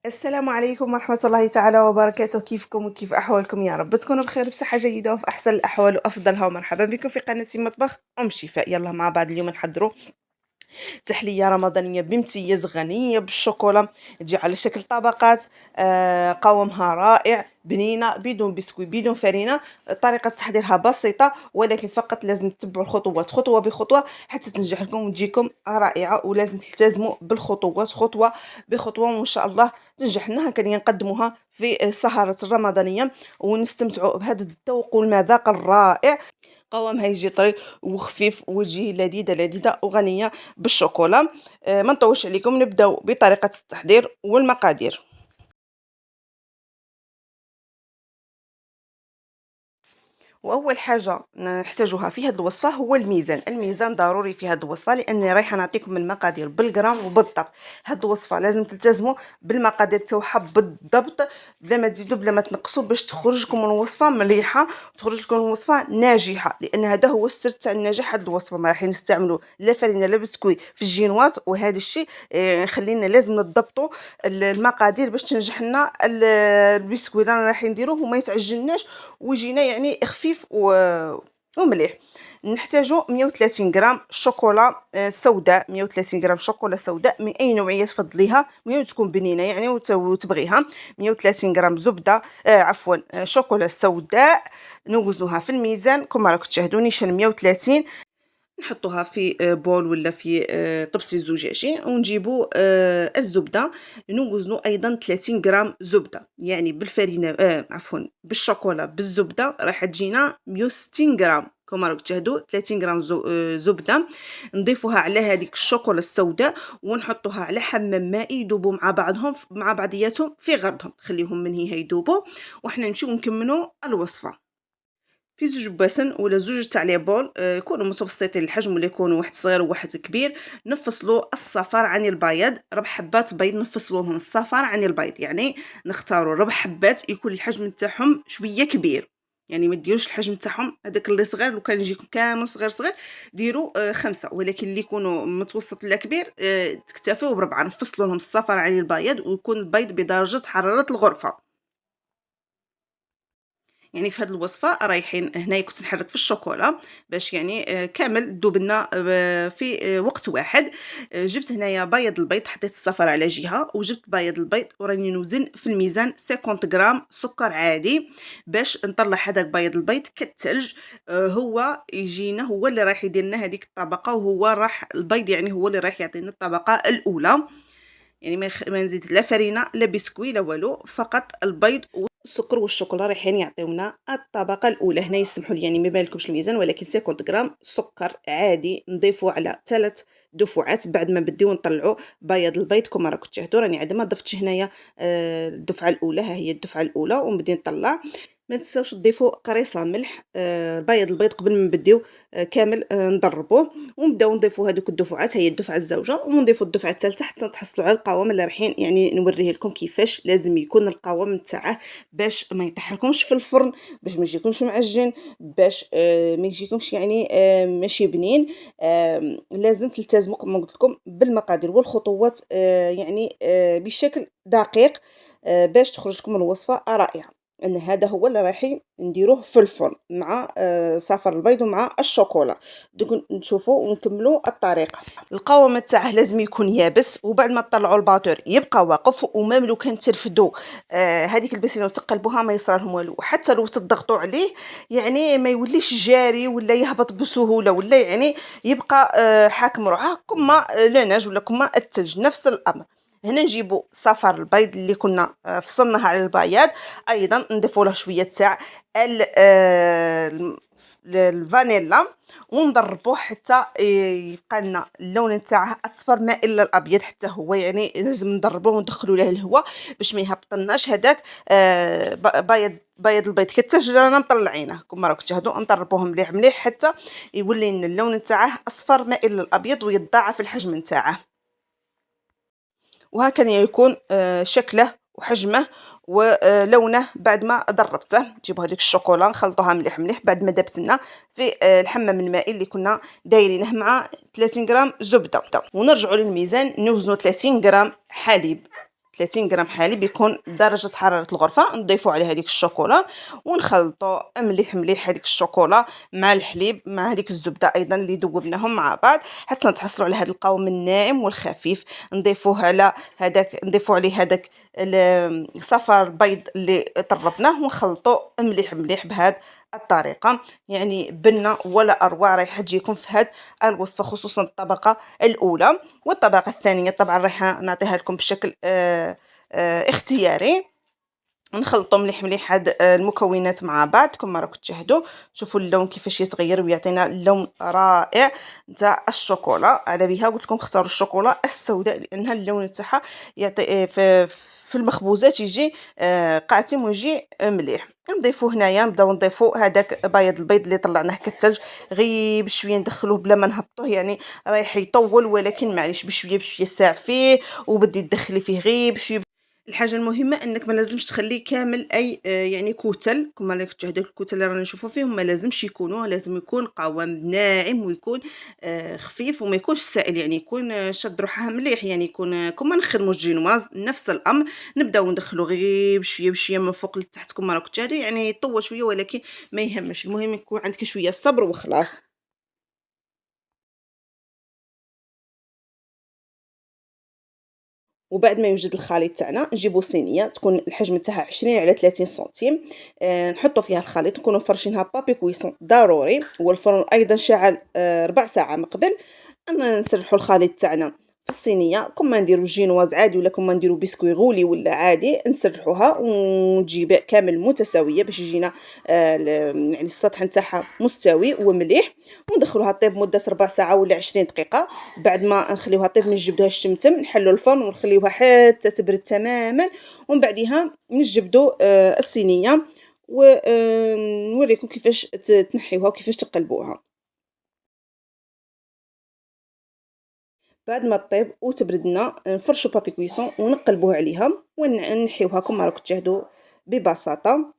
السلام عليكم ورحمة الله تعالى وبركاته، كيفكم وكيف أحوالكم؟ يا رب تكونوا بخير بصحة جيدة وفي أحسن الأحوال وأفضلها، ومرحبا بكم في قناة مطبخ أم شفاء. يلا مع بعض اليوم نحضروا تحلية رمضانية بامتياز غنية بالشوكولا، تجي على شكل طبقات. قوامها رائع، بنينة، بدون بسكويت بدون فرينة. طريقة تحضيرها بسيطة، ولكن فقط لازم تتبعوا الخطوات خطوة بخطوة حتى تنجح لكم وتجيكم رائعة، ولازم تلتزموا بالخطوات خطوة بخطوة، وإن شاء الله تنجح لنا. هكذا نقدموها في السهرة الرمضانية ونستمتعوا بهذا الذوق والمذاق الرائع. قوامها يجي طري وخفيف وتجي لذيذة لذيذة وغنية بالشوكولا. ما نطولش عليكم، نبداو بطريقة التحضير والمقادير. واول حاجه نحتاجها في هذه الوصفه هو الميزان. الميزان ضروري في هذه الوصفه، لاني رايحه نعطيكم المقادير بالغرام وبالضبط. هذه الوصفه لازم تلتزموا بالمقادير تاعها بالضبط، بلا ما تزيدوا بلا ما تنقصوا، باش تخرج لكم الوصفه مليحه وتخرج لكم الوصفه ناجحه، لان هذا هو السر تاع النجاح. هذه الوصفه ما راح نستعملوا لا فرينه لا بسكوي في الجينواز، وهذا الشيء خلينا لازم نضبطوا المقادير باش تنجح لنا البسكوي اللي راح نديروه وما يتعجناش ويجينا يعني خفيف ومليح. نحتاجو 130 غرام شوكولا سوداء، 130 غرام شوكولا سوداء من اي نوعيه تفضليها، المهم تكون بنينه يعني وتبغيها. 130 غرام زبده، عفوا شوكولا سوداء. نوزنوها في الميزان كما راكم تشاهدوا، نيشان 130. نحطوها في بول ولا في طبسي زجاجي، ونجيبو الزبدة نوزنو أيضا 30 غرام زبدة، يعني بالفرينة عفوا بالشوكولا بالزبدة راح تجينا 160 غرام. كما راكم تشاهدوا 30 غرام زبدة. نضيفوها على هذيك الشوكولا السوداء ونحطوها على حمام مائي يذوبوا مع بعضهم مع بعضياتهم في غرضهم، خليهم من هي يذوبوا وحنا نمشيو نكملوا الوصفة. في زوج بواسن ولا زوج تاع لي بول، يكونوا متوسطين الحجم ولا يكونوا واحد صغير وواحد كبير. نفصلوا الصفار عن البياض، ربع حبات بيض نفصلوهم الصفار عن البيض، يعني نختاروا ربع حبات يكون الحجم تاعهم شويه كبير، يعني ما ديروش الحجم تاعهم هذاك اللي صغير. لو كان يجيكم كامل صغير صغير ديروا 5، ولكن اللي يكونوا متوسط ولا كبير تكتفوا بربعه. نفصلوا لهم الصفار عن البياض، ويكون البيض بدرجه حراره الغرفه. يعني في هذه الوصفة رايحين هنايا كنت نحرك في الشوكولا باش يعني كامل دوب لنا في وقت واحد. جبت هنايا بيض البيض، حطيت الصفر على جهة وجبت بيض البيض وراني نوزن في الميزان 50 غرام سكر عادي باش نطلع هذاك بيض البيض كالثلج. هو يجينا هو اللي راح يدير لنا هذيك الطبقة، وهو راح البيض يعني هو اللي راح يعطينا الطبقة الأولى. يعني ما نزيد لا فرينة لا بسكوي لا والو، فقط البيض والسكر والشوكولا رايحين يعطيونا الطبقه الاولى. هنا يسمحوا لي يعني ما بالكمش الميزان، ولكن 50 غرام سكر عادي نضيفوه على 3 دفعات بعد ما بديو نطلعوا بياض البيض. كما راكم تشاهدوا راني عاد ما ضفتش هنايا الدفعه الاولى، ها هي الدفعه الاولى ونبدي نطلع. ما تنساوش تضيفوا قريصه ملح. بياض البيض قبل ما نبديو كامل نضربوه، ونبداو نضيفوا هذوك الدفعات، هي الدفعه الزوجه ونضيفوا الدفعه الثالثه حتى تحصلوا على القوام اللي رايحين يعني نوريه لكم كيفاش لازم يكون القوام تاعه باش ما يطيحلكمش في الفرن، باش ما يجيكمش معجن، باش ما يجيكمش يعني ماشي بنين. لازم تلتزموا كما قلت لكم بالمقادير والخطوات يعني بشكل دقيق باش تخرج لكم الوصفه رائعه. ان هذا هو اللي رايحين نديروه في الفرن مع صفر البيض ومع الشوكولا. دوك نشوفوا ونكملوا الطريقه. القوام تاعه لازم يكون يابس، وبعد ما تطلعوا الباتور يبقى واقف، ومام لو كان ترفدوا هذيك البسيله وتقلبوها ما يصرى لهم والو، حتى لو تضغطوا عليه يعني ما يوليش جاري ولا يهبط بسهوله، ولا يعني يبقى حاكم روحه كما لاناج ولا كما الثلج، نفس الامر. هنا نجيبوا صفار البيض اللي كنا فصلناه على البياض، ايضا نضيفوا له شويه تاع الفانيلا ونضربوه حتى يبقى لنا اللون تاعه اصفر مائل للابيض، حتى هو يعني لازم نضربوه وندخلوا له الهواء باش ما يهبطلناش هذاك بياض البيض كالثلج رانا مطلعينه. كما راكم تشاهدوا نضربوه مليح مليح حتى يولي لنا اللون تاعه اصفر مائل للابيض ويتضاعف الحجم تاعه. وهكذا يكون شكله وحجمه ولونه بعد ما ضربته. نجيبوا هذيك الشوكولا نخلطوها مليح مليح بعد ما دابت لنا في الحمام المائي اللي كنا دايرينه مع 30 غرام زبده، ونرجعوا للميزان نوزنوا 30 غرام حليب. 30 غرام حليب يكون درجة حرارة الغرفة، نضيفوا عليه هذيك الشوكولا ونخلطوا مليح مليح هذيك الشوكولا مع الحليب مع هذيك الزبدة أيضا اللي ذوبناهم مع بعض حتى نتحصلوا على هذا القوام الناعم والخفيف. نضيفوا عليه هذاك صفار بيض اللي طربناه ونخلطوا مليح مليح بهذه الطريقة. يعني بنة ولا أروع رايحة تجيكم في هذه الوصفة، خصوصا الطبقة الأولى. والطبقة الثانية طبعا رايحة نعطيها لكم بشكل اختياري. نخلطوا مليح مليح هاد المكونات مع بعض كما راكم تشاهدوا. شوفوا اللون كيفاش يتغير ويعطينا لون رائع نتاع الشوكولا. على بها قلت لكم اختاروا الشوكولا السوداء لانها اللون تاعها يعطي في المخبوزات يجي قاتم ويجي مليح. نضيفوا هنايا نبداو نضيفوا هذاك بياض البيض اللي طلعناه كالثلج، غير بشويه ندخلوه بلا ما نهبطوه، يعني رايح يطول ولكن معليش بشويه بشويه ساع فيه وبدي تدخلي فيه غير بشويه. الحاجه المهمه انك ما لازمش تخلي كامل اي يعني كتل كما راك تشاهدوا الكتل اللي رانا نشوفوا فيهم ما لازمش يكونوا، لازم يكون قوام ناعم ويكون خفيف وما يكونش سائل، يعني يكون شد روحها مليح، يعني يكون كما نخدموا الجينواز نفس الامر. نبداو ندخلوا غير بشويه بشويه من فوق لتحت كما راك تشاهدوا، يعني يطول شويه ولكن ما يهمش، المهم يكون عندك شويه صبر وخلاص. وبعد ما يوجد الخليط تاعنا نجيبو صينيه تكون الحجم تاعها 20 على 30 سنتيم، نحطو فيها الخليط، نكونوا فرشينها بابي كويسون ضروري، والفرن ايضا شاعل ربع ساعه من قبل. نسرحوا الخليط تاعنا في الصينيه كما نديرو جينواز عادي ولا كما نديرو بسكوي غولي ولا عادي، نسرحوها وتجي كامل متساويه باش يجينا يعني السطح نتاعها مستوي ومليح. وندخلوها طيب مده ربع ساعه ولا 20 دقيقه. بعد ما نخليوها طيب نجبدوها الشمتم، نحلوا الفرن ونخليوها حتى تبرد تماما، ومن بعدها نجبدوا الصينيه ونوريكم كيفاش تنحيوها وكيفاش تقلبوها. بعد ما طيب وتبرد لنا نفرشوا بابي كويسون ونقلبوها عليها ونحيوها كما راكم تشاهدوا ببساطه.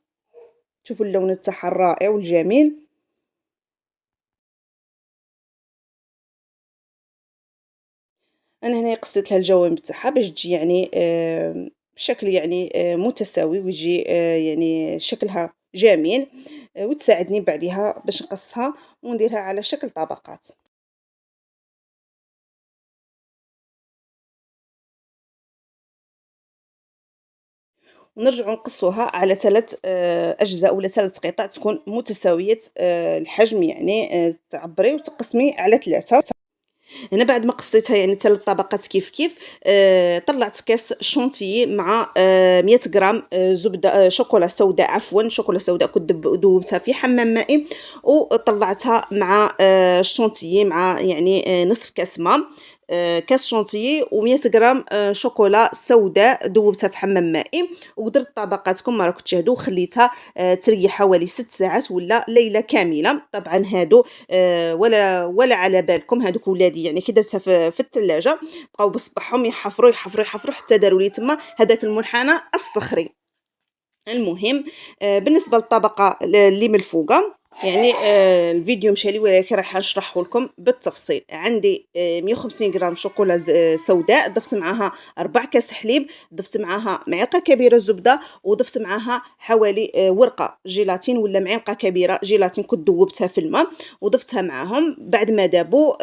شوفوا اللون تاعها الرائع والجميل. انا هنا قصيت لها الجوانب تاعها باش تجي يعني بشكل يعني متساوي ويجي يعني شكلها جميل، وتساعدني بعدها باش نقصها ونديرها على شكل طبقات. ونرجعوا نقصوها على 3 أجزاء ولا 3 قطع تكون متساوية الحجم، يعني تعبري وتقسمي على 3. هنا بعد ما قصيتها يعني 3 طبقات كيف كيف، طلعت كاس شونتيي مع 100 غرام زبدة شوكولا سوداء، عفوا شوكولا سوداء كنت ذوبتها في حمام مائي وطلعتها مع الشونتيي مع يعني نصف كاس ما، كاس شونتيي و100 غرام شوكولا سوداء ذوبتها في حمام مائي، ودرت طبقات كما راكم تشاهدوا وخليتها تريح حوالي 6 ساعات ولا ليلة كاملة. طبعا هادو ولا على بالكم هادوك ولادي، يعني كي درتها في الثلاجة بقاو بصباحهم يحفروا يحفروا يحفروا حتى داروا لي تما هذاك المنحنى الصخري. المهم بالنسبة للطبقة اللي من الفوقة يعني الفيديو مشى لي ولكن راح نشرحه لكم بالتفصيل. عندي 150 غرام شوكولا سوداء، ضفت معاها 4 كاس حليب، ضفت معاها معلقه كبيره زبده، وضفت معاها حوالي ورقه جيلاتين ولا معلقه كبيره جيلاتين كنت ذوبتها في الماء وضفتها معاهم. بعد ما دابوا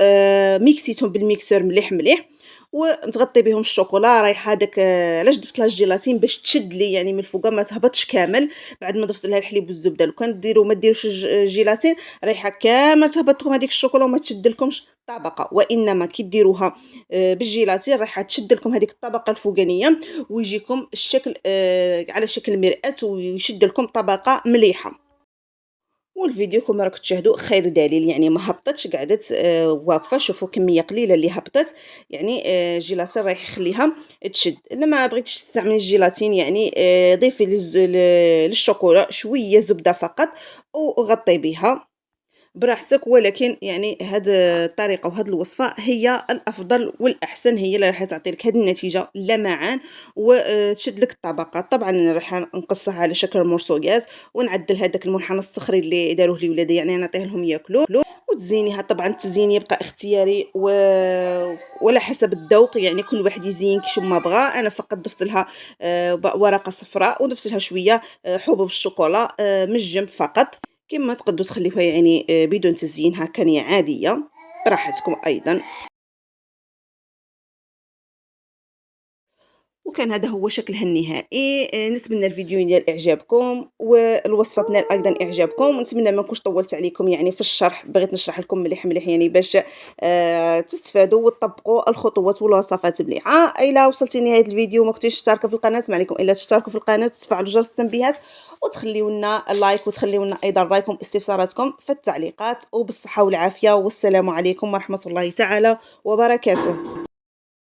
ميكسيتهم بالميكسور مليح مليح ونتغطي بهم الشوكولا. رايحه هذاك علاش ضفت لها الجيلاتين باش تشد لي يعني من الفوق ما تهبطش كامل. بعد ما ضفت لها الحليب والزبده لو كان ديروا ما ديروش الجيلاتين رايحه كامل تهبط لكم هذيك الشوكولا وما تشد لكمش طبقه، وانما كي ديروها بالجيلاتين رايحه تشد لكم هذيك الطبقه الفوقانيه ويجيكم الشكل على شكل مرآة ويشد لكم طبقه مليحه. والفيديو كما راكم تشاهدوا خير دليل، يعني ما هبطتش قعدت واقفه. شوفوا كميه قليله اللي هبطت، يعني الجيلاتين رايح يخليها تشد. الا ما بغيتيش تستعملي الجيلاتين يعني ضيفي للشوكولا شويه زبده فقط وغطي بها. براحتك، ولكن يعني هاد الطريقة وهاد الوصفة هي الأفضل والأحسن، هي اللي راح تعطي لك هاد النتيجة اللمعان وتشد لك الطبقات. طبعا راح نقصها على شكل مرصوصات ونعدل هذاك المنحنى الصخري اللي داروه لي ولادي، يعني نعطيه لهم ياكلوه. وتزينيها، طبعا التزيين يبقى اختياري ولا حسب الذوق، يعني كل واحد يزين كيشوف ما بغى. انا فقط ضفت لها ورقه صفراء، وضفت لها شويه حبوب الشوكولا من الجنب فقط. كما تقدروا تخليوها يعني بدون تزيين هكا عاديه، براحتكم ايضا. وكان هذا هو شكلها النهائي. نتمنى الفيديو ينال اعجابكم والوصفه تنال ايضا اعجابكم، ونتمنى ما نكونش طولت عليكم يعني في الشرح، بغيت نشرح لكم مليح مليح يعني باش تستفادوا وتطبقوا الخطوات والوصفات مليحه. الا وصلتي لنهايه الفيديو ما كنتيش مشتركه في القناه، ما عليكم الا تشتركوا في القناه وتفعلوا جرس التنبيهات وتخليوا لنا لايك، وتخليوا لنا ايضا رايكم استفساراتكم في التعليقات. وبالصحه والعافيه، والسلام عليكم ورحمه الله تعالى وبركاته.